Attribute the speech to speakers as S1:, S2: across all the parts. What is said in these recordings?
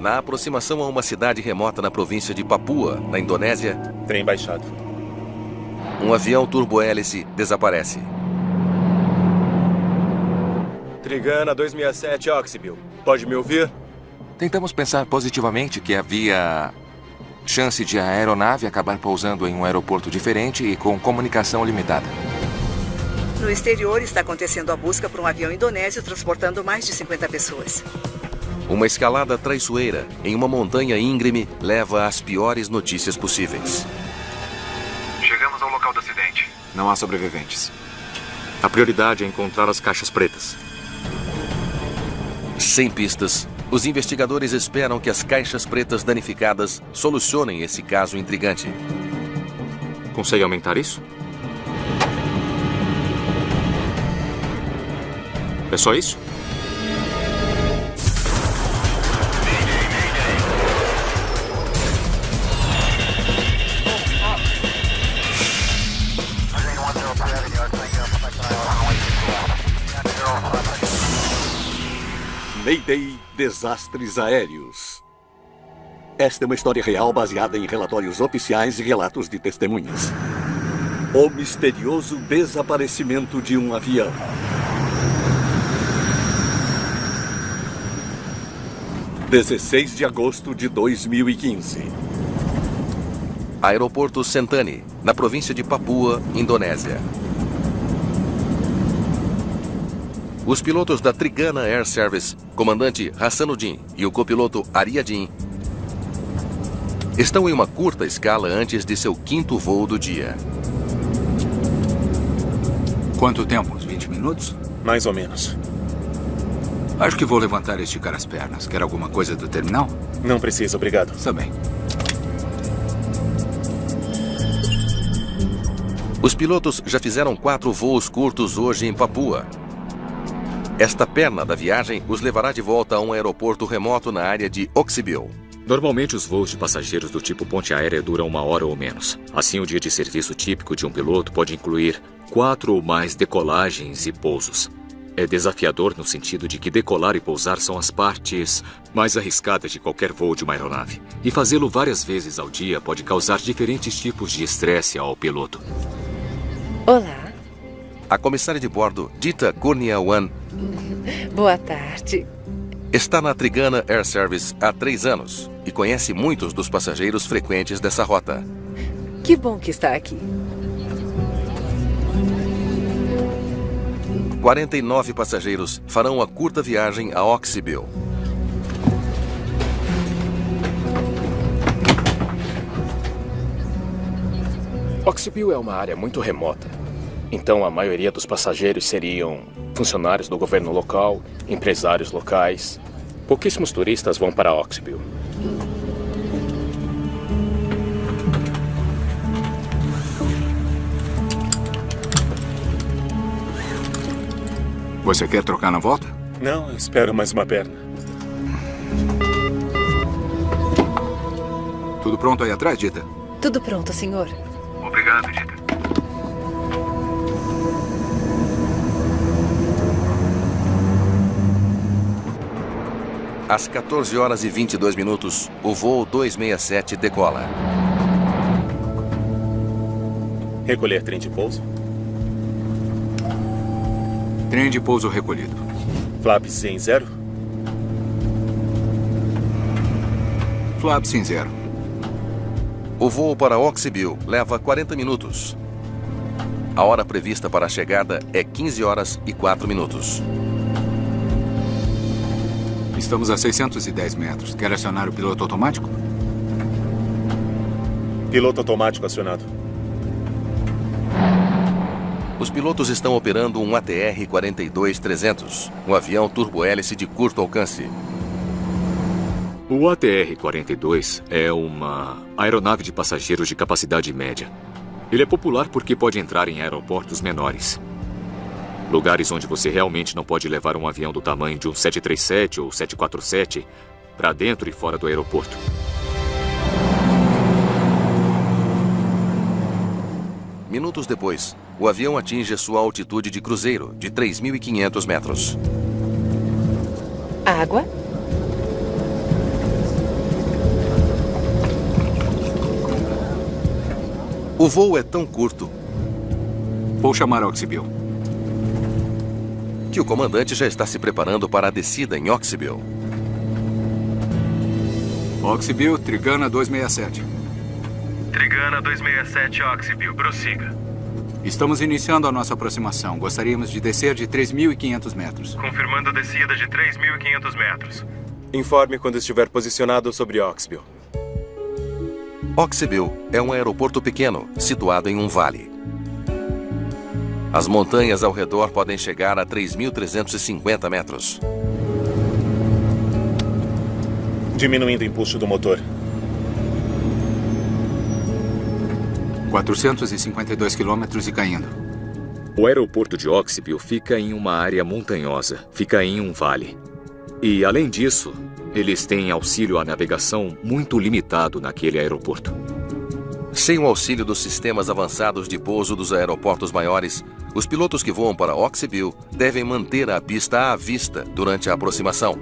S1: Na aproximação a uma cidade remota na província de Papua, na Indonésia,
S2: Trem baixado.
S1: um avião turbohélice desaparece.
S2: Trigana 267 Oxybill. Pode me ouvir?
S3: Tentamos pensar positivamente que havia chance de a aeronave acabar pousando em um aeroporto diferente e com comunicação limitada.
S4: No exterior, está acontecendo a busca por um avião indonésio transportando mais de 50 pessoas.
S1: Uma escalada traiçoeira em uma montanha íngreme leva às piores notícias possíveis.
S5: Chegamos ao local do acidente.
S6: Não há sobreviventes. A prioridade é encontrar as caixas pretas.
S1: Sem pistas, os investigadores esperam que as caixas pretas danificadas solucionem esse caso intrigante.
S6: Consegue aumentar isso? É só isso?
S7: Mayday Desastres Aéreos. Esta é uma história real baseada em relatórios oficiais e relatos de testemunhas. O misterioso desaparecimento de um avião. – 16 de agosto de 2015.
S1: Aeroporto Sentani, na província de Papua, Indonésia. Os pilotos da Trigana Air Service, comandante Hassanuddin e o copiloto Ariadin, estão em uma curta escala antes de seu 5º voo do dia.
S8: Quanto tempo? Uns 20 minutos?
S2: Mais ou menos.
S8: Acho que vou levantar e esticar as pernas. Quer alguma coisa do terminal?
S2: Não precisa, obrigado.
S8: Está bem.
S1: Os pilotos já fizeram 4 voos curtos hoje em Papua. Esta perna da viagem os levará de volta a um aeroporto remoto na área de Oxybill.
S6: Normalmente os voos de passageiros do tipo ponte aérea duram 1 hora ou menos. Assim, o dia de serviço típico de um piloto pode incluir 4 ou mais decolagens e pousos. É desafiador no sentido de que decolar e pousar são as partes mais arriscadas de qualquer voo de uma aeronave. E fazê-lo várias vezes ao dia pode causar diferentes tipos de estresse ao piloto.
S9: Olá.
S1: A comissária de bordo, Dita Kurniawan,
S9: Boa tarde.
S1: está na Trigana Air Service há 3 anos e conhece muitos dos passageiros frequentes dessa rota.
S9: Que bom que está aqui.
S1: 49 passageiros farão a curta viagem a Oxybill.
S10: Oxybill é uma área muito remota. Então, a maioria dos passageiros seriam funcionários do governo local, empresários locais. Pouquíssimos turistas vão para Oxybill.
S8: Você quer trocar na volta?
S2: Não, eu espero mais uma perna.
S8: Tudo pronto aí atrás, Dita?
S9: Tudo pronto, senhor.
S5: Obrigado, Dita.
S1: Às 14 horas e 22 minutos, o voo 267 decola.
S2: Recolher trem de pouso.
S8: Trem de pouso recolhido.
S2: Flaps em 0.
S8: Flaps em 0.
S1: O voo para Oxybill leva 40 minutos. A hora prevista para a chegada é 15 horas e 4 minutos.
S8: Estamos a 610 metros. Quer acionar o piloto automático?
S2: Piloto automático acionado.
S1: Os pilotos estão operando um ATR-42-300, um avião turbohélice de curto alcance.
S6: O ATR-42 é uma aeronave de passageiros de capacidade média. Ele é popular porque pode entrar em aeroportos menores. Lugares onde você realmente não pode levar um avião do tamanho de um 737 ou 747 para dentro e fora do aeroporto.
S1: Minutos depois, o avião atinge sua altitude de cruzeiro, de 3.500 metros.
S9: Água?
S1: O voo é tão curto
S8: Vou chamar Oxybill.
S1: que o comandante já está se preparando para a descida em Oxybill.
S8: Oxybill, Trigana 267.
S5: Trigana 267, Oxybill, prossiga.
S8: Estamos iniciando a nossa aproximação. Gostaríamos de descer de 3.500 metros.
S5: Confirmando descida de 3.500 metros.
S2: Informe quando estiver posicionado sobre Oxybill.
S1: Oxybill é um aeroporto pequeno, situado em um vale. As montanhas ao redor podem chegar a 3.350 metros.
S11: Diminuindo o impulso do motor.
S8: 452 quilômetros e caindo.
S6: O aeroporto de Oxybill fica em uma área montanhosa, fica em um vale. E, além disso, eles têm auxílio à navegação muito limitado naquele aeroporto.
S1: Sem o auxílio dos sistemas avançados de pouso dos aeroportos maiores, os pilotos que voam para Oxybill devem manter a pista à vista durante a aproximação.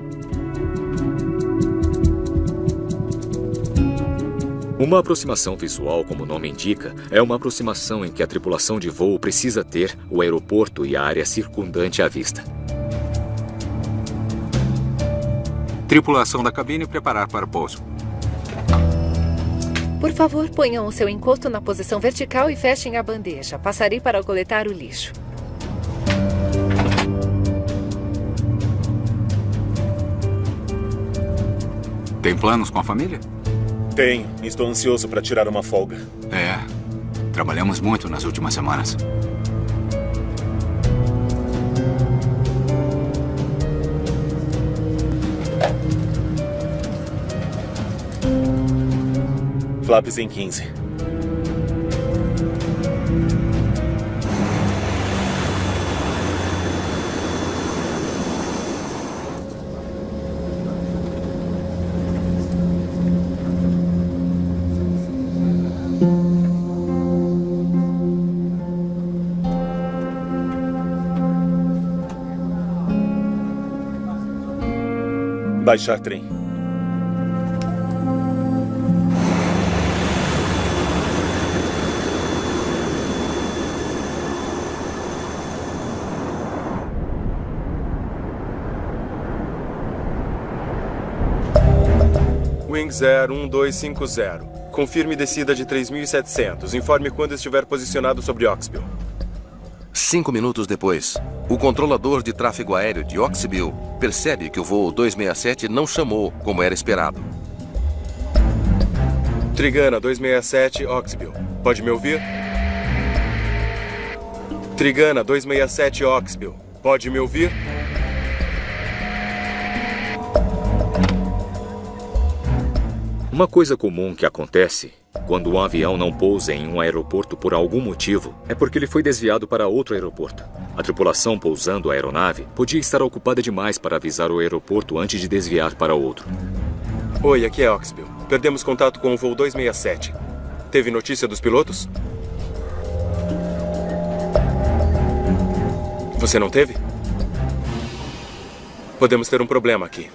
S6: Uma aproximação visual, como o nome indica, é uma aproximação em que a tripulação de voo precisa ter o aeroporto e a área circundante à vista.
S8: Tripulação da cabine preparar para o pouso.
S9: Por favor, ponham o seu encosto na posição vertical e fechem a bandeja. Passarei para coletar o lixo.
S8: Tem planos com a família?
S11: Tenho. Estou ansioso para tirar uma folga.
S8: É. Trabalhamos muito nas últimas semanas.
S11: Flaps em 15. Baixar trem.
S2: Wings Air 1250. Confirme descida de 3.700. Informe quando estiver posicionado sobre Oxybill.
S1: 5 minutos depois, o controlador de tráfego aéreo de Oxybill percebe que o voo 267 não chamou como era esperado.
S2: Trigana 267, Oxybill. Pode me ouvir? Trigana 267, Oxybill. Pode me ouvir?
S6: Uma coisa comum que acontece quando um avião não pousa em um aeroporto por algum motivo é porque ele foi desviado para outro aeroporto. A tripulação pousando a aeronave podia estar ocupada demais para avisar o aeroporto antes de desviar para outro.
S2: Oi, aqui é Oxybill. Perdemos contato com o voo 267. Teve notícia dos pilotos? Você não teve? Podemos ter um problema aqui.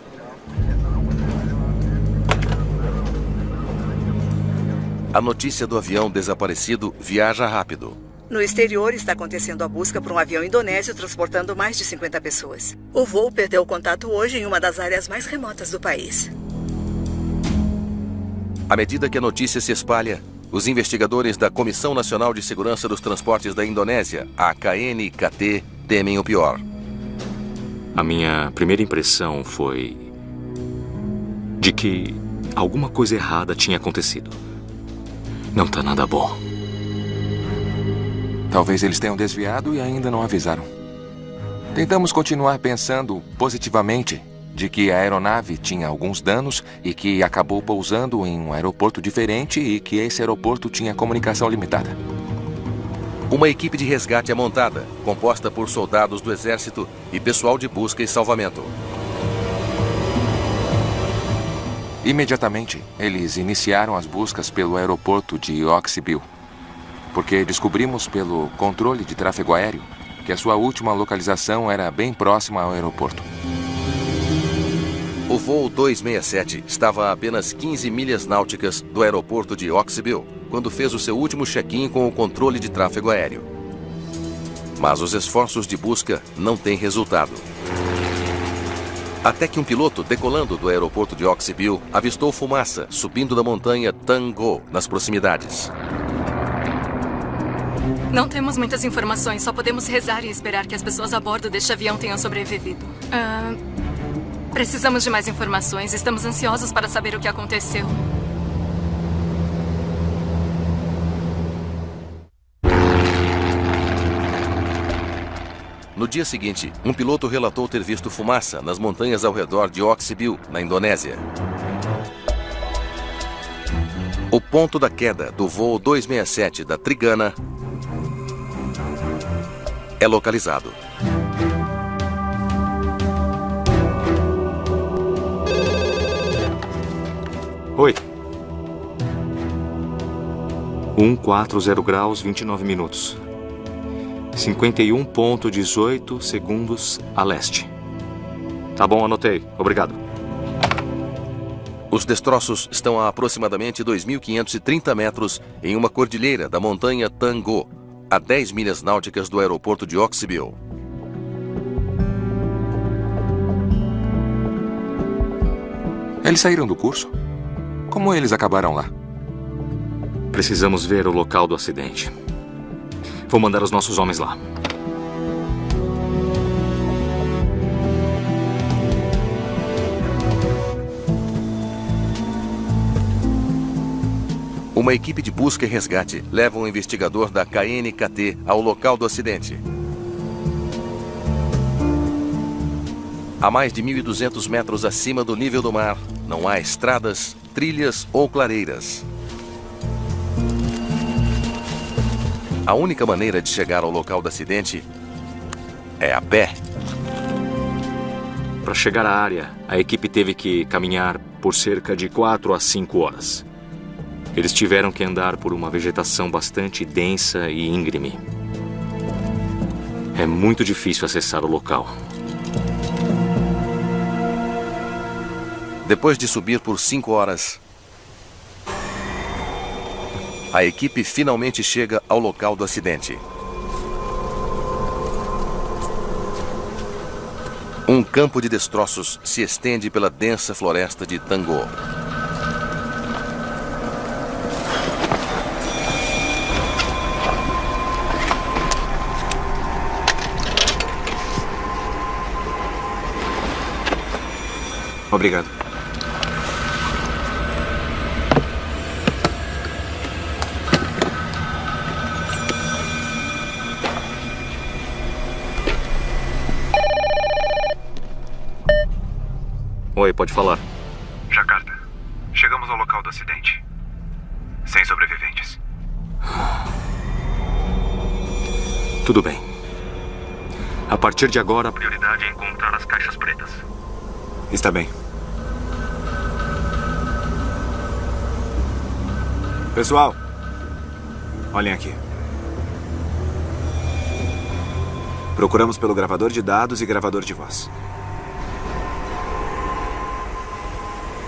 S1: A notícia do avião desaparecido viaja rápido.
S4: No exterior está acontecendo a busca por um avião indonésio transportando mais de 50 pessoas. O voo perdeu contato hoje em uma das áreas mais remotas do país.
S1: À medida que a notícia se espalha, os investigadores da Comissão Nacional de Segurança dos Transportes da Indonésia, a KNKT, temem o pior.
S6: A minha primeira impressão foi de que alguma coisa errada tinha acontecido. Não tá nada bom.
S3: Talvez eles tenham desviado e ainda não avisaram. Tentamos continuar pensando positivamente de que a aeronave tinha alguns danos e que acabou pousando em um aeroporto diferente e que esse aeroporto tinha comunicação limitada.
S1: Uma equipe de resgate é montada, composta por soldados do exército e pessoal de busca e salvamento.
S3: Imediatamente, eles iniciaram as buscas pelo aeroporto de Oxybill, porque descobrimos pelo controle de tráfego aéreo que a sua última localização era bem próxima ao aeroporto.
S1: O voo 267 estava a apenas 15 milhas náuticas do aeroporto de Oxybill, quando fez o seu último check-in com o controle de tráfego aéreo. Mas os esforços de busca não têm resultado. Até que um piloto, decolando do aeroporto de Oxyville, avistou fumaça subindo da montanha Tango, nas proximidades.
S12: Não temos muitas informações, só podemos rezar e esperar que as pessoas a bordo deste avião tenham sobrevivido. Precisamos de mais informações, estamos ansiosos para saber o que aconteceu.
S1: No dia seguinte, um piloto relatou ter visto fumaça nas montanhas ao redor de Oxyville, na Indonésia. O ponto da queda do voo 267 da Trigana é localizado.
S13: Oi. 140 graus, 29 minutos. 51,18 segundos a leste. Tá bom, anotei. Obrigado.
S1: Os destroços estão a aproximadamente 2.530 metros em uma cordilheira da montanha Tango, a 10 milhas náuticas do aeroporto de Oxyville.
S3: Eles saíram do curso? Como eles acabaram lá?
S13: Precisamos ver o local do acidente. Vou mandar os nossos homens lá.
S1: Uma equipe de busca e resgate leva um investigador da KNKT ao local do acidente. A mais de 1.200 metros acima do nível do mar, não há estradas, trilhas ou clareiras. A única maneira de chegar ao local do acidente é a pé.
S13: Para chegar à área, a equipe teve que caminhar por cerca de 4 a 5 horas. Eles tiveram que andar por uma vegetação bastante densa e íngreme. É muito difícil acessar o local.
S1: Depois de subir por 5 horas, a equipe finalmente chega ao local do acidente. Um campo de destroços se estende pela densa floresta de Tango.
S8: Obrigado.
S13: Oi, pode falar.
S5: Jakarta, chegamos ao local do acidente. Sem sobreviventes.
S13: Tudo bem. A partir de agora,
S5: a prioridade é encontrar as caixas pretas.
S8: Está bem. Pessoal, olhem aqui. Procuramos pelo gravador de dados e gravador de voz.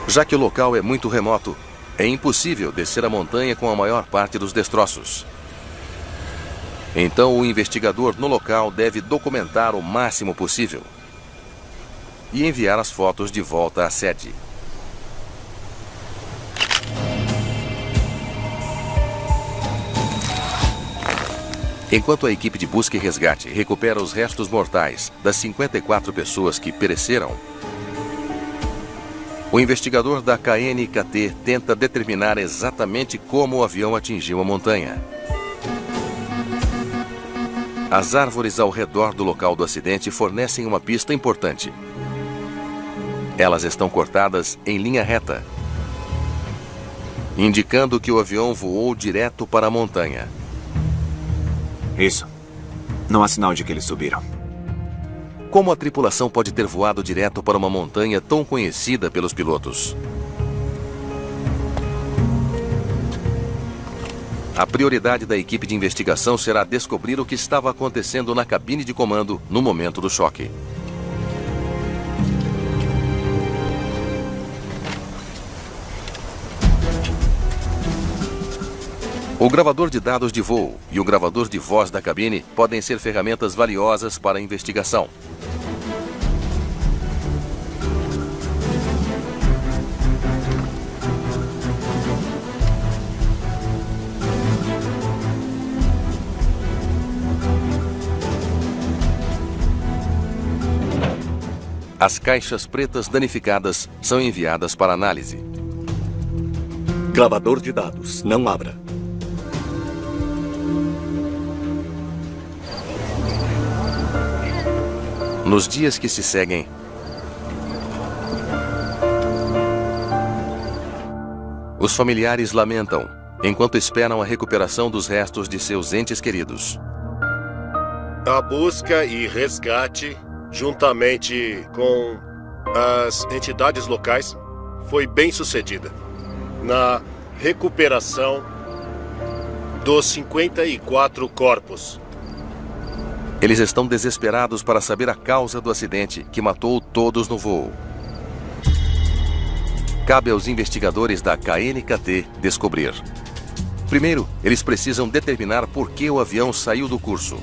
S1: Já que o local é muito remoto, é impossível descer a montanha com a maior parte dos destroços. Então o investigador no local deve documentar o máximo possível e enviar as fotos de volta à sede. Enquanto a equipe de busca e resgate recupera os restos mortais das 54 pessoas que pereceram, o investigador da KNKT tenta determinar exatamente como o avião atingiu a montanha. As árvores ao redor do local do acidente fornecem uma pista importante. Elas estão cortadas em linha reta, indicando que o avião voou direto para a montanha.
S8: Isso. Não há sinal de que eles subiram.
S1: Como a tripulação pode ter voado direto para uma montanha tão conhecida pelos pilotos? A prioridade da equipe de investigação será descobrir o que estava acontecendo na cabine de comando no momento do choque. O gravador de dados de voo e o gravador de voz da cabine podem ser ferramentas valiosas para a investigação. As caixas pretas danificadas são enviadas para análise.
S7: Gravador de dados, não abra.
S1: Nos dias que se seguem, os familiares lamentam enquanto esperam a recuperação dos restos de seus entes queridos.
S14: A busca e resgate, juntamente com as entidades locais, foi bem sucedida na recuperação dos 54 corpos.
S1: Eles estão desesperados para saber a causa do acidente que matou todos no voo. Cabe aos investigadores da KNKT descobrir. Primeiro, eles precisam determinar por que o avião saiu do curso.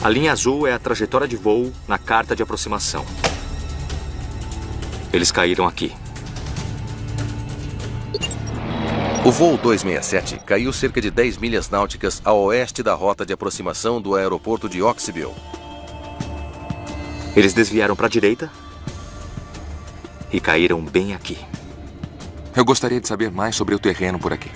S6: A linha azul é a trajetória de voo na carta de aproximação. Eles caíram aqui.
S1: O voo 267 caiu cerca de 10 milhas náuticas a oeste da rota de aproximação do aeroporto de Oxyville.
S6: Eles desviaram para a direita e caíram bem aqui.
S3: Eu gostaria de saber mais sobre o terreno por aqui.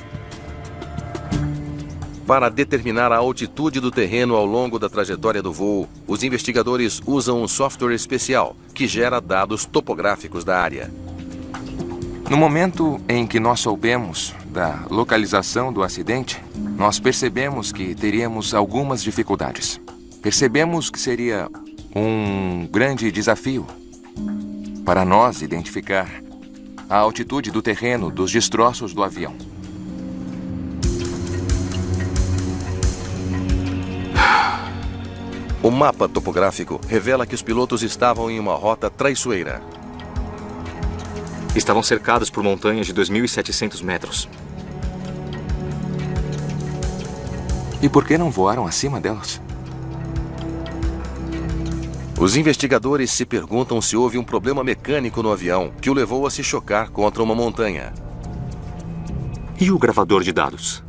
S1: Para determinar a altitude do terreno ao longo da trajetória do voo, os investigadores usam um software especial que gera dados topográficos da área.
S3: No momento em que nós soubemos da localização do acidente, nós percebemos que teríamos algumas dificuldades. Percebemos que seria um grande desafio para nós identificar a altitude do terreno dos destroços do avião.
S1: O mapa topográfico revela que os pilotos estavam em uma rota traiçoeira.
S6: Estavam cercados por montanhas de 2.700 metros.
S3: E por que não voaram acima delas?
S1: Os investigadores se perguntam se houve um problema mecânico no avião que o levou a se chocar contra uma montanha.
S6: E o gravador de dados?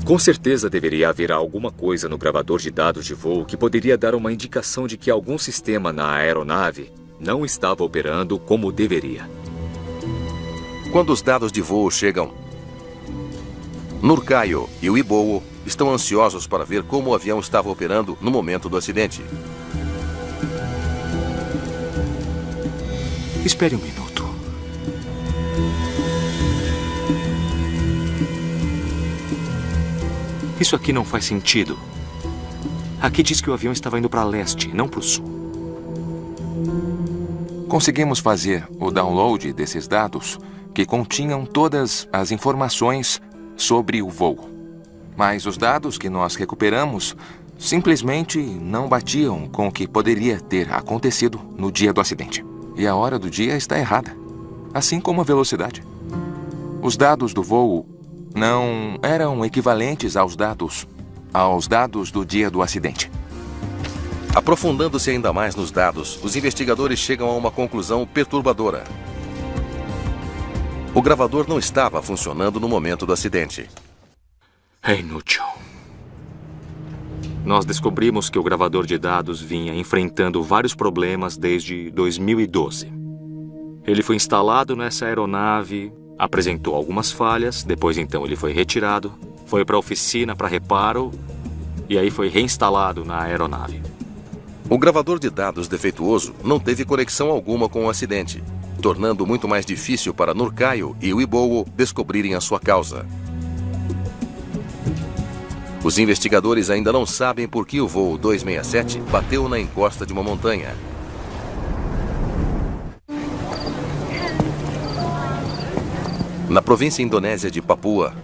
S6: Com certeza deveria haver alguma coisa no gravador de dados de voo que poderia dar uma indicação de que algum sistema na aeronave não estava operando como deveria.
S1: Quando os dados de voo chegam, Nurkayo e o Ibowo estão ansiosos para ver como o avião estava operando no momento do acidente.
S6: Espere um minuto. Isso aqui não faz sentido. Aqui diz que o avião estava indo para leste, não para o sul.
S3: Conseguimos fazer o download desses dados que continham todas as informações sobre o voo. Mas os dados que nós recuperamos simplesmente não batiam com o que poderia ter acontecido no dia do acidente. E a hora do dia está errada, assim como a velocidade. Os dados do voo não eram equivalentes aos dados do dia do acidente.
S1: Aprofundando-se ainda mais nos dados, os investigadores chegam a uma conclusão perturbadora. O gravador não estava funcionando no momento do acidente.
S6: É inútil. Nós descobrimos que o gravador de dados vinha enfrentando vários problemas desde 2012. Ele foi instalado nessa aeronave, apresentou algumas falhas, depois então ele foi retirado, foi para a oficina para reparo e aí foi reinstalado na aeronave.
S1: O gravador de dados defeituoso não teve conexão alguma com o acidente, tornando muito mais difícil para Nurkayo e o Ibowo descobrirem a sua causa. Os investigadores ainda não sabem por que o voo 267 bateu na encosta de uma montanha. Na província indonésia de Papua,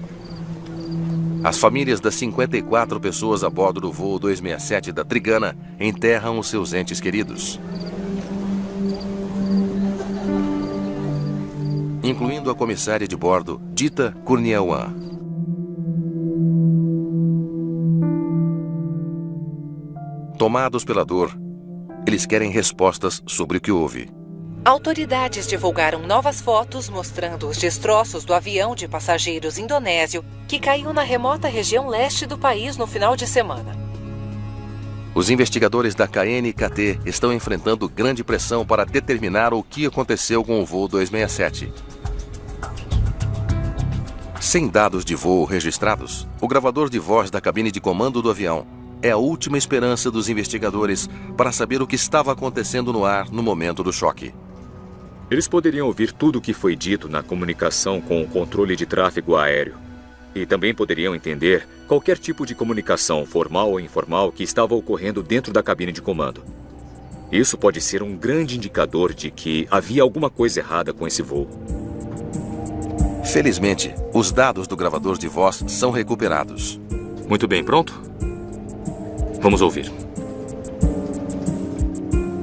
S1: as famílias das 54 pessoas a bordo do voo 267 da Trigana enterram os seus entes queridos. incluindo a comissária de bordo, Dita Kurniawan. Tomados pela dor, eles querem respostas sobre o que houve.
S9: Autoridades divulgaram novas fotos mostrando os destroços do avião de passageiros indonésio que caiu na remota região leste do país no final de semana.
S1: Os investigadores da KNKT estão enfrentando grande pressão para determinar o que aconteceu com o voo 267. Sem dados de voo registrados, o gravador de voz da cabine de comando do avião é a última esperança dos investigadores para saber o que estava acontecendo no ar no momento do choque.
S6: Eles poderiam ouvir tudo o que foi dito na comunicação com o controle de tráfego aéreo. E também poderiam entender qualquer tipo de comunicação, formal ou informal, que estava ocorrendo dentro da cabine de comando. Isso pode ser um grande indicador de que havia alguma coisa errada com esse voo.
S1: Felizmente, os dados do gravador de voz são recuperados.
S6: Muito bem, pronto? Vamos ouvir.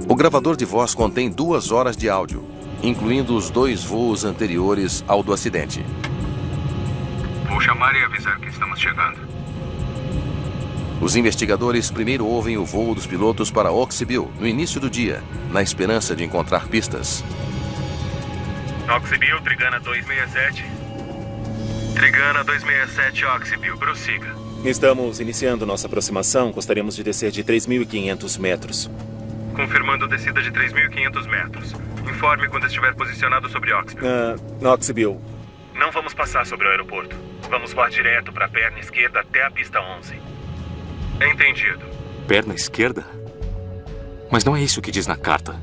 S1: O gravador de voz contém 2 horas de áudio, incluindo os 2 voos anteriores ao do acidente.
S5: Vou chamar e avisar que estamos chegando.
S1: Os investigadores primeiro ouvem o voo dos pilotos para Oxybil no início do dia, na esperança de encontrar pistas.
S5: Oxybil, Trigana 267. Trigana 267, Oxybil, prossiga.
S2: Estamos iniciando nossa aproximação. Gostaríamos de descer de 3.500 metros.
S5: Confirmando descida de 3.500 metros. Informe quando estiver posicionado sobre Oxybil.
S2: Oxybil.
S5: Não vamos passar sobre o aeroporto. Vamos voar direto para a perna esquerda até a pista 11. Entendido.
S6: Perna esquerda? Mas não é isso que diz na carta.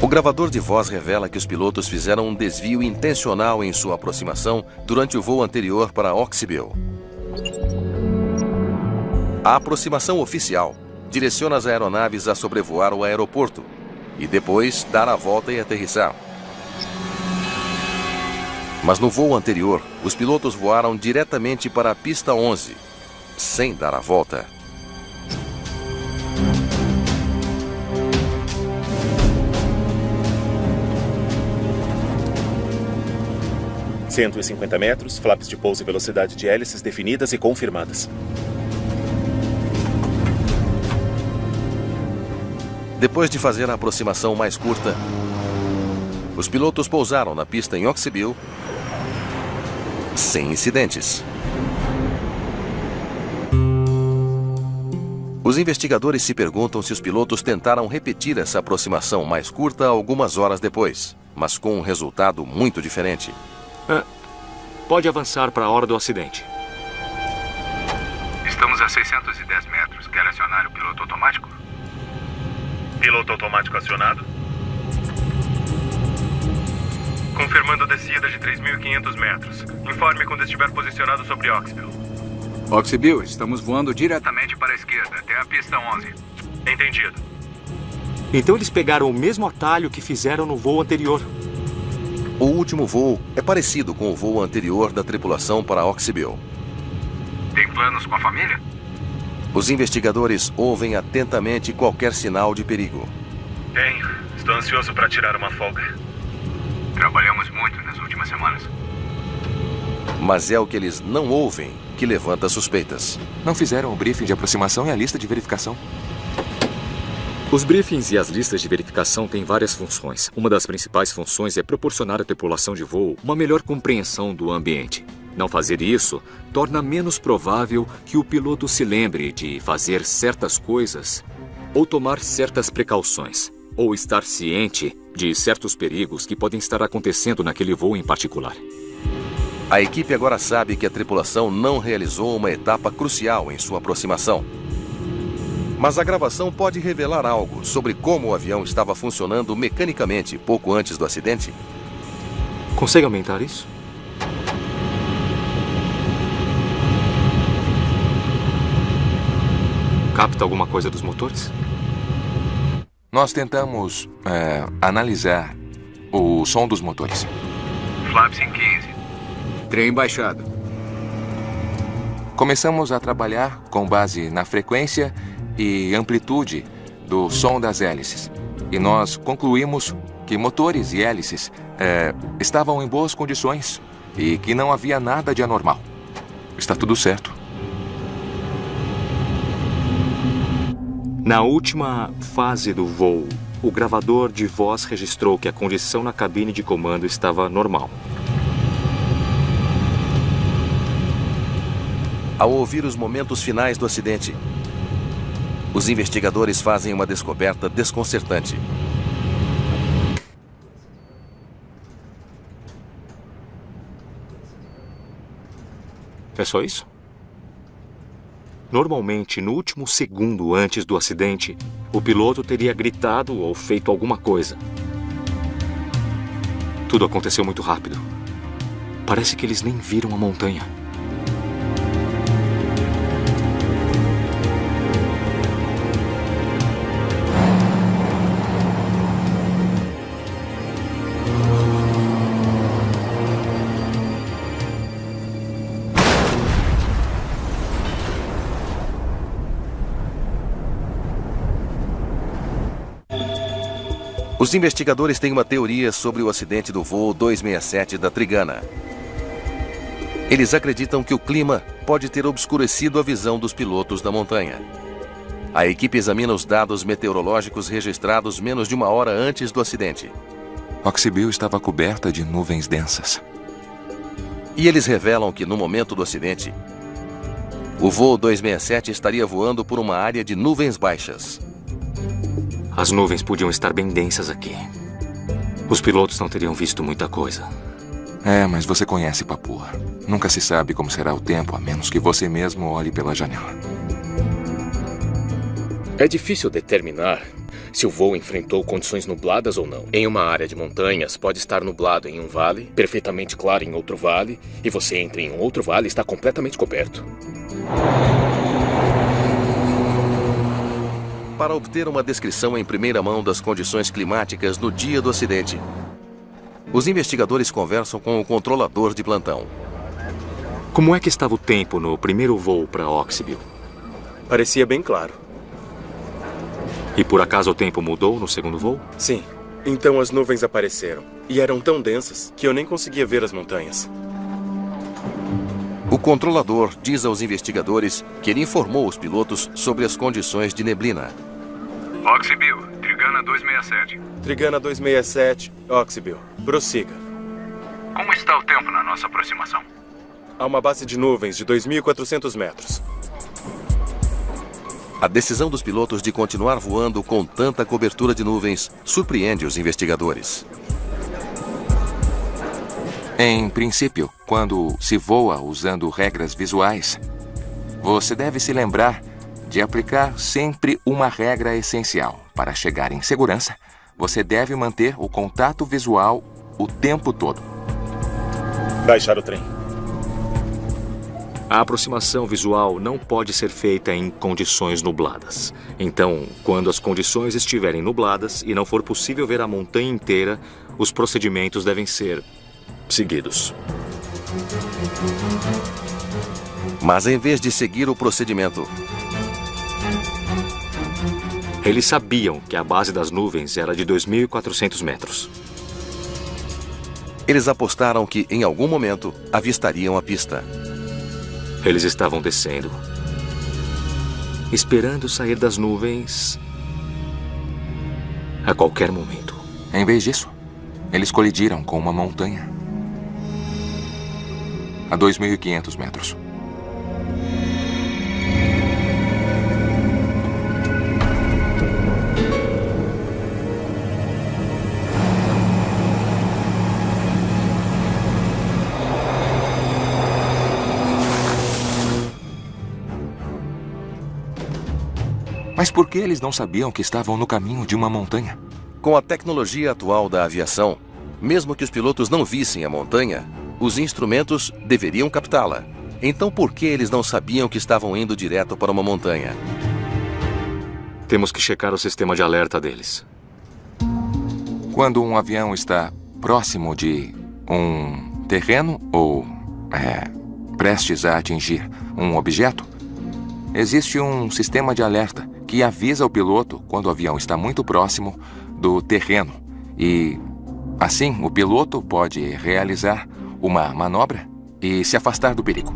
S1: O gravador de voz revela que os pilotos fizeram um desvio intencional em sua aproximação durante o voo anterior para Oxybil. A aproximação oficial direciona as aeronaves a sobrevoar o aeroporto e depois dar a volta e aterrissar. Mas no voo anterior, os pilotos voaram diretamente para a pista 11, sem dar a volta.
S2: ...150 metros, flaps de pouso e velocidade de hélices definidas e confirmadas.
S1: Depois de fazer a aproximação mais curta, os pilotos pousaram na pista em Oxybil sem incidentes. Os investigadores se perguntam se os pilotos tentaram repetir essa aproximação mais curta algumas horas depois, mas com um resultado muito diferente.
S6: Pode avançar para a hora do acidente.
S5: Estamos a 610 metros. Quer acionar o piloto automático? Piloto automático acionado. Confirmando descida de 3.500 metros. Informe quando estiver posicionado sobre Oxybil.
S8: Oxybil, estamos voando
S5: diretamente para a esquerda, até a pista 11. Entendido.
S6: Então eles pegaram o mesmo atalho que fizeram no voo anterior.
S1: O último voo é parecido com o voo anterior da tripulação para Oxybil.
S5: Tem planos com a família?
S1: Os investigadores ouvem atentamente qualquer sinal de perigo.
S5: Tenho. Estou ansioso para tirar uma folga. Trabalhamos muito nas últimas semanas.
S1: Mas é o que eles não ouvem que levanta suspeitas.
S3: Não fizeram o briefing de aproximação e a lista de verificação?
S6: Os briefings e as listas de verificação têm várias funções. Uma das principais funções é proporcionar à tripulação de voo uma melhor compreensão do ambiente. Não fazer isso torna menos provável que o piloto se lembre de fazer certas coisas ou tomar certas precauções, ou estar ciente de certos perigos que podem estar acontecendo naquele voo em particular.
S1: A equipe agora sabe que a tripulação não realizou uma etapa crucial em sua aproximação. Mas a gravação pode revelar algo sobre como o avião estava funcionando mecanicamente pouco antes do acidente?
S6: Consegue aumentar isso? Capta alguma coisa dos motores?
S3: Nós tentamos analisar o som dos motores.
S5: Flaps em 15.
S8: Trem baixado.
S3: Começamos a trabalhar com base na frequência e amplitude do som das hélices. E nós concluímos que motores e hélices estavam em boas condições e que não havia nada de anormal. Está tudo certo.
S6: Na última fase do voo, o gravador de voz registrou que a condição na cabine de comando estava normal.
S1: Ao ouvir os momentos finais do acidente, os investigadores fazem uma descoberta desconcertante.
S6: É só isso? Normalmente, no último segundo antes do acidente, o piloto teria gritado ou feito alguma coisa. Tudo aconteceu muito rápido. Parece que eles nem viram a montanha.
S1: Os investigadores têm uma teoria sobre o acidente do voo 267 da Trigana. Eles acreditam que o clima pode ter obscurecido a visão dos pilotos da montanha. A equipe examina os dados meteorológicos registrados menos de uma hora antes do acidente.
S3: Oxybill estava coberta de nuvens densas.
S1: E eles revelam que no momento do acidente, o voo 267 estaria voando por uma área de nuvens baixas.
S6: As nuvens podiam estar bem densas aqui. Os pilotos não teriam visto muita coisa.
S3: Mas você conhece Papua. Nunca se sabe como será o tempo, a menos que você mesmo olhe pela janela.
S10: É difícil determinar se o voo enfrentou condições nubladas ou não. Em uma área de montanhas, pode estar nublado em um vale, perfeitamente claro em outro vale, e você entra em um outro vale e está completamente coberto.
S1: Para obter uma descrição em primeira mão das condições climáticas no dia do acidente, os investigadores conversam com o controlador de plantão.
S6: Como é que estava o tempo no primeiro voo para Oxybill?
S2: Parecia bem claro.
S6: E por acaso o tempo mudou no segundo voo?
S2: Sim. Então as nuvens apareceram. E eram tão densas que eu nem conseguia ver as montanhas.
S1: O controlador diz aos investigadores que ele informou os pilotos sobre as condições de neblina.
S15: Oxybill, Trigana 267.
S2: Trigana 267, Oxybill. Prossiga.
S15: Como está o tempo na nossa aproximação?
S2: Há uma base de nuvens de 2.400 metros.
S1: A decisão dos pilotos de continuar voando com tanta cobertura de nuvens surpreende os investigadores.
S3: Em princípio, quando se voa usando regras visuais, você deve se lembrar de aplicar sempre uma regra essencial. Para chegar em segurança, você deve manter o contato visual o tempo todo.
S11: Baixar o trem.
S6: A aproximação visual não pode ser feita em condições nubladas. Então, quando as condições estiverem nubladas e não for possível ver a montanha inteira, os procedimentos devem ser seguidos.
S1: Mas em vez de seguir o procedimento,
S6: eles sabiam que a base das nuvens era de 2.400 metros.
S1: Eles apostaram que, em algum momento, avistariam a pista.
S6: Eles estavam descendo, esperando sair das nuvens a qualquer momento.
S3: Em vez disso, eles colidiram com uma montanha a 2.500 metros. Mas por que eles não sabiam que estavam no caminho de uma montanha?
S1: Com a tecnologia atual da aviação, mesmo que os pilotos não vissem a montanha, os instrumentos deveriam captá-la. Então por que eles não sabiam que estavam indo direto para uma montanha?
S6: Temos que checar o sistema de alerta deles.
S3: Quando um avião está próximo de um terreno ou prestes a atingir um objeto, existe um sistema de alerta que avisa o piloto quando o avião está muito próximo do terreno E, assim, o piloto pode realizar uma manobra e se afastar do perigo.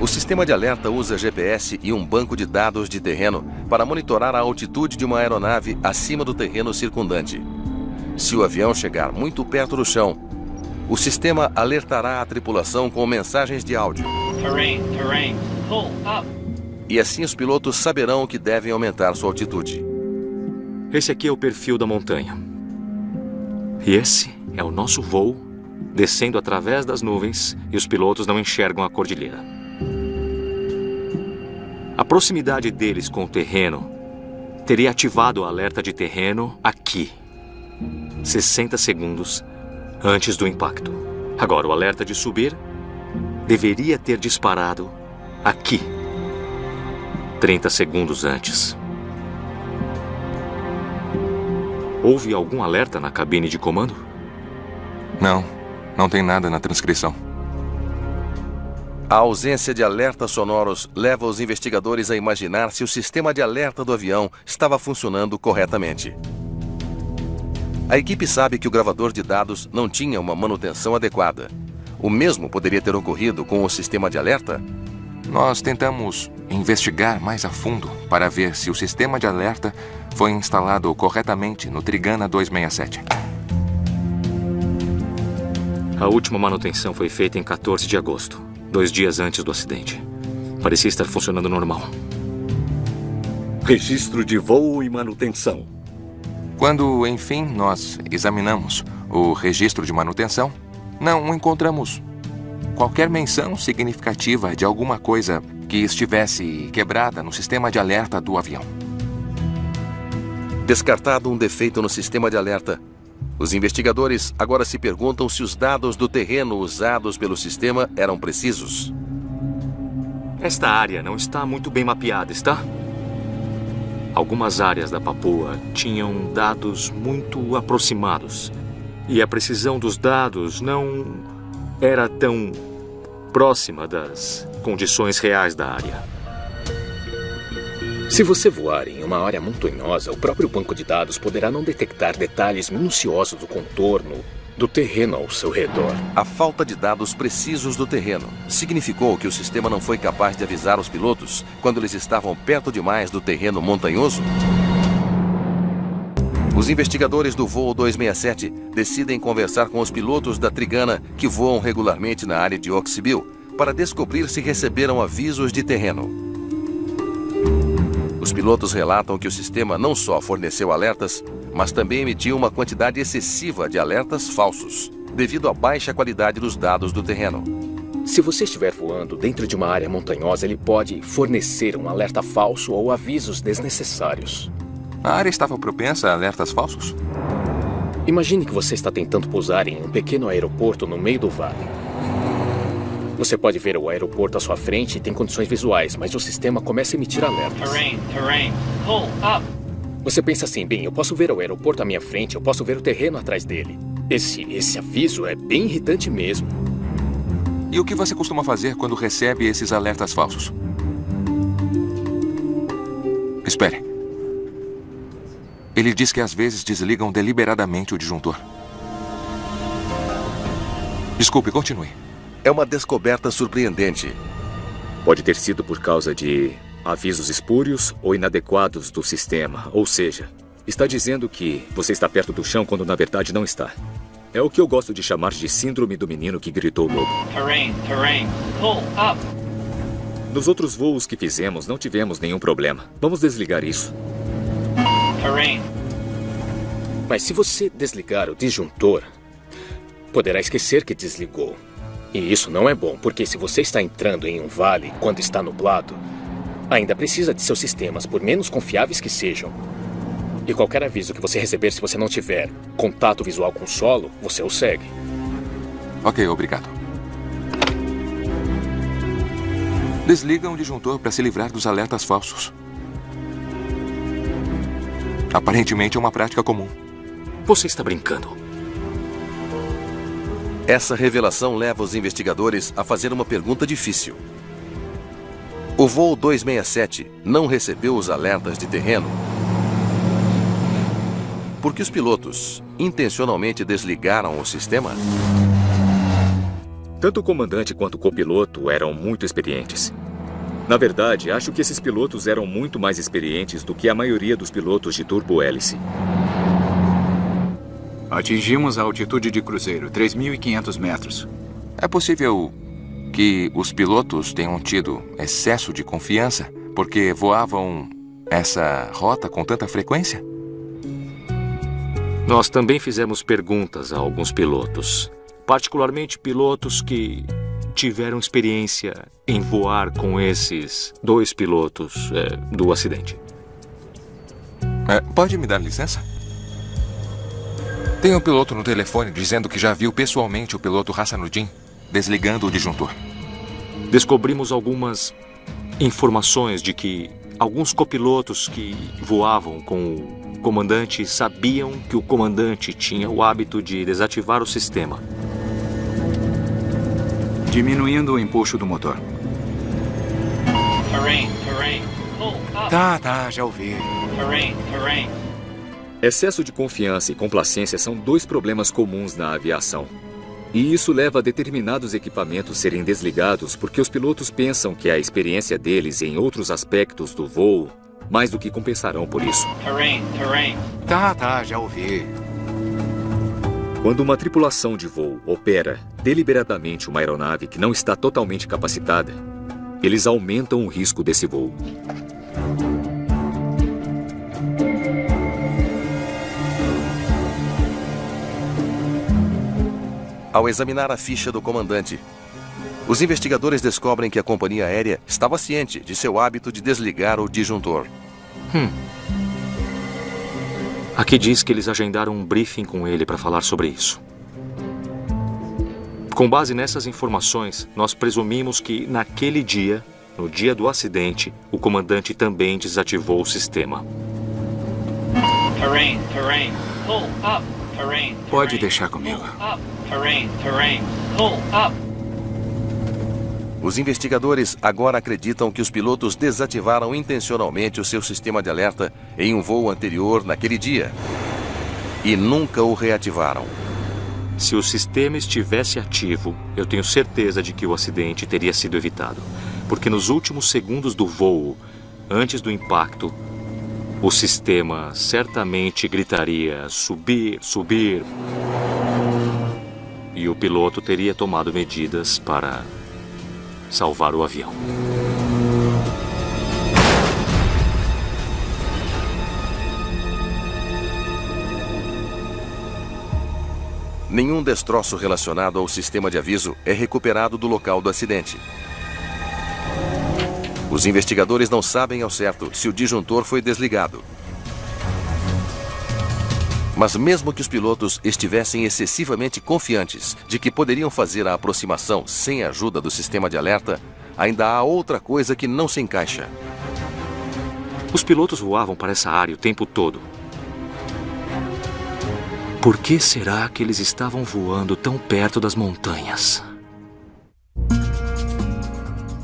S1: O sistema de alerta usa GPS e um banco de dados de terreno para monitorar a altitude de uma aeronave acima do terreno circundante. Se o avião chegar muito perto do chão, o sistema alertará a tripulação com mensagens de áudio.
S16: Terrain, pull up.
S1: E assim os pilotos saberão que devem aumentar sua altitude.
S6: Esse aqui é o perfil da montanha. E esse é o nosso voo, descendo através das nuvens, e os pilotos não enxergam a cordilheira. A proximidade deles com o terreno teria ativado o alerta de terreno aqui, 60 segundos antes do impacto. Agora, o alerta de subir deveria ter disparado aqui, 30 segundos antes. Houve algum alerta na cabine de comando?
S3: Não tem nada na transcrição.
S1: A ausência de alertas sonoros leva os investigadores a imaginar se o sistema de alerta do avião estava funcionando corretamente. A equipe sabe que o gravador de dados não tinha uma manutenção adequada. O mesmo poderia ter ocorrido com o sistema de alerta?
S3: Nós tentamos investigar mais a fundo para ver se o sistema de alerta foi instalado corretamente no Trigana 267.
S6: A última manutenção foi feita em 14 de agosto, 2 dias antes do acidente. Parecia estar funcionando normal.
S7: Registro de voo e manutenção.
S3: Quando, enfim, nós examinamos o registro de manutenção, não encontramos qualquer menção significativa de alguma coisa que estivesse quebrada no sistema de alerta do avião.
S1: Descartado um defeito no sistema de alerta, os investigadores agora se perguntam se os dados do terreno usados pelo sistema eram precisos.
S6: Esta área não está muito bem mapeada, está? Algumas áreas da Papua tinham dados muito aproximados. E a precisão dos dados não era tão próxima das condições reais da área.
S10: Se você voar em uma área montanhosa, o próprio banco de dados poderá não detectar detalhes minuciosos do contorno do terreno ao seu redor.
S1: A falta de dados precisos do terreno significou que o sistema não foi capaz de avisar os pilotos quando eles estavam perto demais do terreno montanhoso? Os investigadores do voo 267 decidem conversar com os pilotos da Trigana que voam regularmente na área de Oxybil para descobrir se receberam avisos de terreno. Os pilotos relatam que o sistema não só forneceu alertas, mas também emitiu uma quantidade excessiva de alertas falsos, devido à baixa qualidade dos dados do terreno.
S10: Se você estiver voando dentro de uma área montanhosa, ele pode fornecer um alerta falso ou avisos desnecessários.
S3: A área estava propensa a alertas falsos?
S10: Imagine que você está tentando pousar em um pequeno aeroporto no meio do vale. Você pode ver o aeroporto à sua frente e tem condições visuais, mas o sistema começa a emitir alertas.
S16: Terrain, pull up.
S10: Você pensa assim, bem, eu posso ver o aeroporto à minha frente, eu posso ver o terreno atrás dele. Esse aviso é bem irritante mesmo.
S3: E o que você costuma fazer quando recebe esses alertas falsos? Espere. Ele diz que às vezes desligam deliberadamente o disjuntor. Desculpe, continue.
S1: É uma descoberta surpreendente.
S6: Pode ter sido por causa de avisos espúrios ou inadequados do sistema. Ou seja, está dizendo que você está perto do chão quando na verdade não está. É o que eu gosto de chamar de síndrome do menino que gritou lobo.
S16: Terrain, pull up.
S6: Nos outros voos que fizemos, não tivemos nenhum problema. Vamos desligar isso.
S16: Terrain.
S10: Mas se você desligar o disjuntor, poderá esquecer que desligou. E isso não é bom, porque se você está entrando em um vale quando está nublado, ainda precisa de seus sistemas, por menos confiáveis que sejam. E qualquer aviso que você receber se você não tiver contato visual com o solo, você o segue.
S3: Ok, obrigado. Desligam o disjuntor para se livrar dos alertas falsos. Aparentemente é uma prática comum.
S6: Você está brincando?
S1: Essa revelação leva os investigadores a fazer uma pergunta difícil. O voo 267 não recebeu os alertas de terreno? Por que os pilotos intencionalmente desligaram o sistema?
S6: Tanto o comandante quanto o copiloto eram muito experientes. Na verdade, acho que esses pilotos eram muito mais experientes do que a maioria dos pilotos de turbo-hélice.
S8: Atingimos a altitude de cruzeiro, 3.500 metros.
S3: É possível que os pilotos tenham tido excesso de confiança porque voavam essa rota com tanta frequência?
S6: Nós também fizemos perguntas a alguns pilotos, particularmente pilotos que tiveram experiência em voar com esses 2 pilotos do acidente.
S3: Pode me dar licença? Tem um piloto no telefone dizendo que já viu pessoalmente o piloto Hassanuddin desligando o disjuntor.
S6: Descobrimos algumas informações de que alguns copilotos que voavam com o comandante sabiam que o comandante tinha o hábito de desativar o sistema,
S8: diminuindo o empuxo do motor.
S16: Terrain. Pull up.
S8: Tá, já ouvi.
S16: Terrain.
S6: Excesso de confiança e complacência são 2 problemas comuns na aviação. E isso leva a determinados equipamentos serem desligados porque os pilotos pensam que a experiência deles em outros aspectos do voo mais do que compensarão por isso.
S16: Terrain.
S8: Tá, já ouvi.
S6: Quando uma tripulação de voo opera deliberadamente uma aeronave que não está totalmente capacitada, eles aumentam o risco desse voo.
S1: Ao examinar a ficha do comandante, os investigadores descobrem que a companhia aérea estava ciente de seu hábito de desligar o disjuntor.
S6: Aqui diz que eles agendaram um briefing com ele para falar sobre isso. Com base nessas informações, nós presumimos que naquele dia, no dia do acidente, o comandante também desativou o sistema.
S16: Terrain. Pull up. Terrain.
S8: Pode deixar comigo.
S16: Terrain. Pull up.
S1: Os investigadores agora acreditam que os pilotos desativaram intencionalmente o seu sistema de alerta em um voo anterior naquele dia e nunca o reativaram.
S6: Se o sistema estivesse ativo, eu tenho certeza de que o acidente teria sido evitado. Porque nos últimos segundos do voo, antes do impacto, o sistema certamente gritaria subir. E o piloto teria tomado medidas para salvar o avião.
S1: Nenhum destroço relacionado ao sistema de aviso é recuperado do local do acidente. Os investigadores não sabem ao certo se o disjuntor foi desligado. Mas mesmo que os pilotos estivessem excessivamente confiantes de que poderiam fazer a aproximação sem a ajuda do sistema de alerta, ainda há outra coisa que não se encaixa.
S6: Os pilotos voavam para essa área o tempo todo. Por que será que eles estavam voando tão perto das montanhas?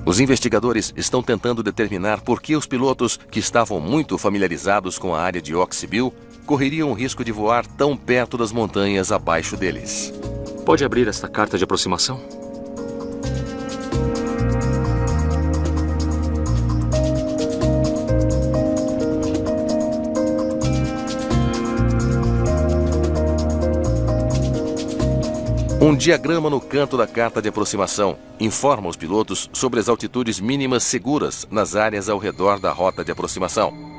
S1: Os investigadores estão tentando determinar por que os pilotos, que estavam muito familiarizados com a área de Oxybill, correriam o risco de voar tão perto das montanhas abaixo deles.
S6: Pode abrir esta carta de aproximação?
S1: Um diagrama no canto da carta de aproximação informa os pilotos sobre as altitudes mínimas seguras nas áreas ao redor da rota de aproximação.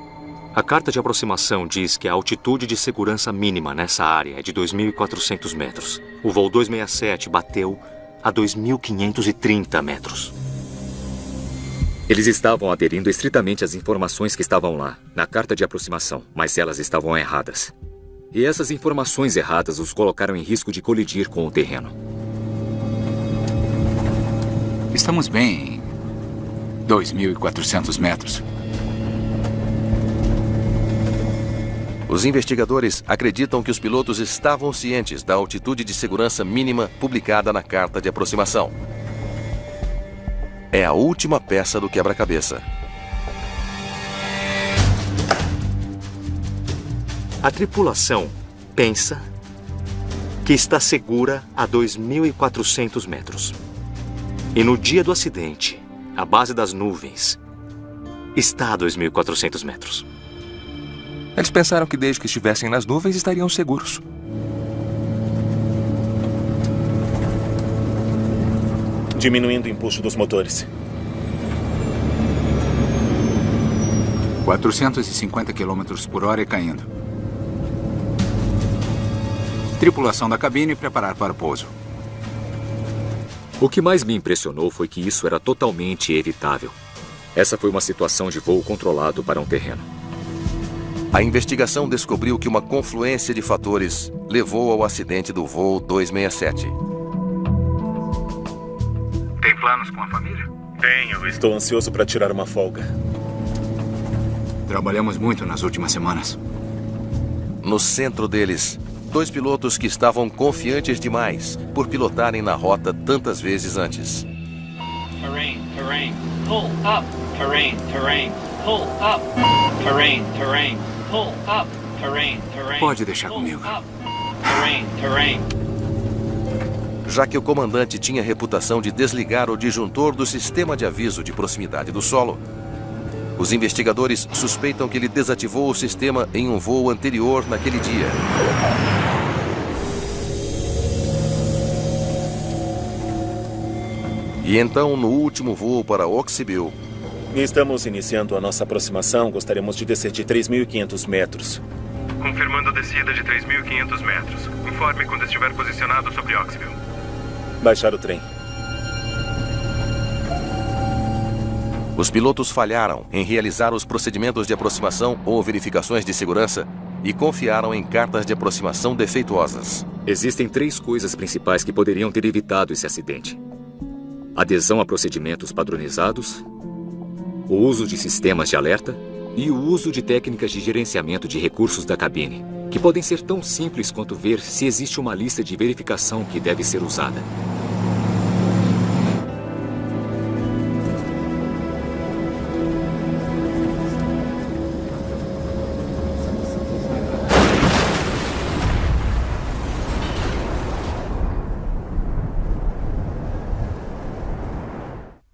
S6: A carta de aproximação diz que a altitude de segurança mínima nessa área é de 2.400 metros. O voo 267 bateu a 2.530 metros. Eles estavam aderindo estritamente às informações que estavam lá, na carta de aproximação, mas elas estavam erradas. E essas informações erradas os colocaram em risco de colidir com o terreno.
S8: Estamos bem em 2.400 metros.
S1: Os investigadores acreditam que os pilotos estavam cientes da altitude de segurança mínima publicada na carta de aproximação. É a última peça do quebra-cabeça.
S13: A tripulação pensa que está segura a 2.400 metros. E no dia do acidente, a base das nuvens está a 2.400 metros.
S3: Eles pensaram que desde que estivessem nas nuvens estariam seguros.
S11: Diminuindo o impulso dos motores.
S8: 450 km por hora e caindo. Tripulação da cabine preparar para o pouso.
S6: O que mais me impressionou foi que isso era totalmente evitável. Essa foi uma situação de voo controlado para um terreno.
S1: A investigação descobriu que uma confluência de fatores levou ao acidente do voo 267.
S15: Tem planos com a família?
S11: Tenho. Estou ansioso para tirar uma folga.
S8: Trabalhamos muito nas últimas semanas.
S1: No centro deles, 2 pilotos que estavam confiantes demais por pilotarem na rota tantas vezes antes.
S16: Terrain, terrain, pull up. Terrain, terrain, pull up. Terrain, terrain, pull up. Terrain, terrain.
S8: Pode deixar comigo.
S16: Terrain, terrain.
S1: Já que o comandante tinha reputação de desligar o disjuntor do sistema de aviso de proximidade do solo, os investigadores suspeitam que ele desativou o sistema em um voo anterior naquele dia. E então, no último voo para Oxybill...
S11: Estamos iniciando a nossa aproximação. Gostaríamos de descer de 3.500 metros.
S5: Confirmando a descida de 3.500 metros. Informe quando estiver posicionado sobre Oxybill.
S11: Baixar o trem.
S1: Os pilotos falharam em realizar os procedimentos de aproximação ou verificações de segurança e confiaram em cartas de aproximação defeituosas.
S6: Existem 3 coisas principais que poderiam ter evitado esse acidente: adesão a procedimentos padronizados, o uso de sistemas de alerta e o uso de técnicas de gerenciamento de recursos da cabine, que podem ser tão simples quanto ver se existe uma lista de verificação que deve ser usada.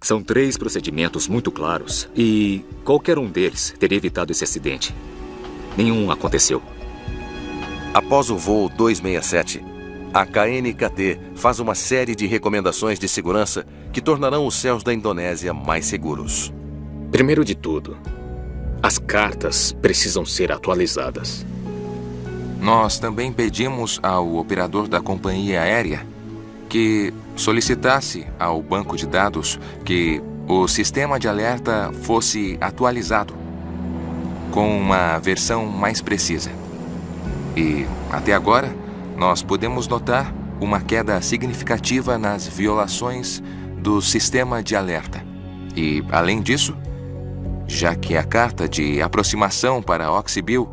S6: São 3 procedimentos muito claros e qualquer um deles teria evitado esse acidente. Nenhum aconteceu.
S1: Após o voo 267, a KNKT faz uma série de recomendações de segurança que tornarão os céus da Indonésia mais seguros.
S10: Primeiro de tudo, as cartas precisam ser atualizadas.
S3: Nós também pedimos ao operador da companhia aérea que solicitasse ao banco de dados que o sistema de alerta fosse atualizado com uma versão mais precisa. E, até agora, nós podemos notar uma queda significativa nas violações do sistema de alerta. E, além disso, já que a carta de aproximação para Oxybill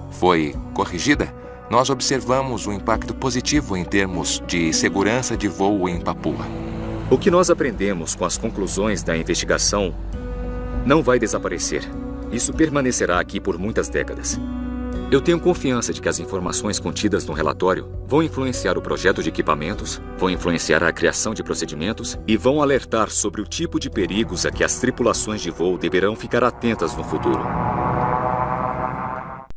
S3: foi corrigida, nós observamos um impacto positivo em termos de segurança de voo em Papua.
S6: O que nós aprendemos com as conclusões da investigação não vai desaparecer. Isso permanecerá aqui por muitas décadas. Eu tenho confiança de que as informações contidas no relatório vão influenciar o projeto de equipamentos, vão influenciar a criação de procedimentos e vão alertar sobre o tipo de perigos a que as tripulações de voo deverão ficar atentas no futuro.